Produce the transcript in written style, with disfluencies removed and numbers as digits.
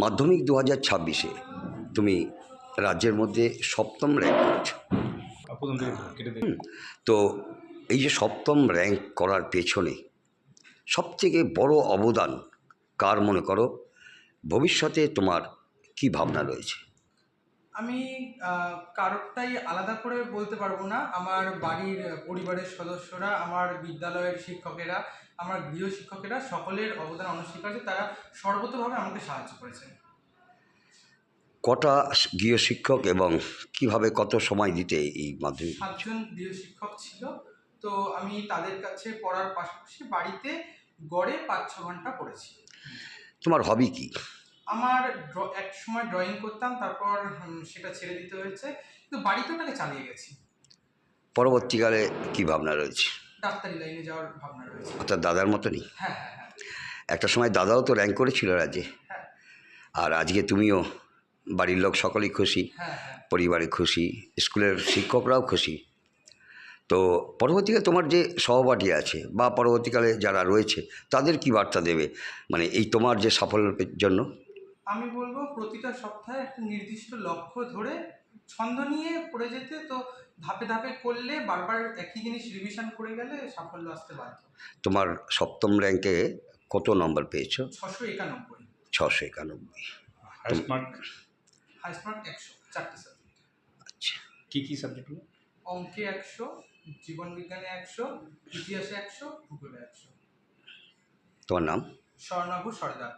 মাধ্যমিক 2026-এ তুমি রাজ্যের মধ্যে সপ্তম র্যাঙ্ক করেছো। প্রথম থেকে কেটে দিই। তো এই যে সপ্তম র্যাঙ্ক করার পেছনে সবথেকে বড় অবদান কার মনে করো? ভবিষ্যতে তোমার কি ভাবনা রয়েছে? আমি কারোরটাই আলাদা করে বলতে পারবো না। আমার বাড়ির পরিবারের সদস্যরা, আমার বিদ্যালয়ের শিক্ষকেরা, আমার গৃহ শিক্ষকেরা সকলের অবদান অনস্বীকার্য। তারা সর্বতোভাবে আমাকে সাহায্য করেছেন। কটা গৃহশিক্ষক এবং কিভাবে কত সময় দিতে এই মাধ্যমিক? 7 জন গৃহ শিক্ষক ছিল। তো আমি তাদের কাছে পড়ার পাশাপাশি বাড়িতে গড়ে 5-6 ঘন্টা পড়েছি। তোমার হবি কি? আমার এক সময় ড্রয়িং করতাম, তারপর সেটা ছেড়ে দিতে হয়েছে, কিন্তু বাড়িতে ওটাকে চালিয়ে গেছি। পরবর্তীকালে কি ভাবনা রয়েছে? ডাক্তারি লাইনে যাওয়ার ভাবনা রয়েছে। অর্থাৎ দাদার মতনই? হ্যাঁ, হ্যাঁ, হ্যাঁ। একটা সময় দাদাও তো র্যাঙ্ক করেছিল রাজ্যে, হ্যাঁ, আর আজকে তুমিও, বাড়ির লোক সকলেই খুশি, হ্যাঁ, হ্যাঁ। পরিবারে খুশি, স্কুলের শিক্ষকরাও খুশি। তো পরবর্তীকালে তোমার যে সহপাঠী আছে বা পরবর্তীকালে যারা রয়েছে তাদের কি বার্তা দেবে, মানে এই তোমার যে সাফল্যের জন্য? আমি বলবো প্রতিটা সপ্তাহে একটা নির্দিষ্ট লক্ষ্য ধরে ছন্দ নিয়ে পড়ে যেতে। তো ধাপে ধাপে করলে, বারবার একই জিনিস রিভিশন করে গেলে সাফল্য আসতে বাধ্য। তোমার সপ্তম র্যাঙ্কে কত নম্বর পেয়েছো? 691। 691। হাইস্ট মার্ক হাইস্ট মার্ক 100, 4টে সাবজেক্ট। আচ্ছা, কি সাবজেক্টগুলো? অঙ্কে 100, জীবন বিজ্ঞানে 100, ইতিহাসে 100, ভূগোলে 100। তোমার নাম? স্বর্ণাভু সর্দার।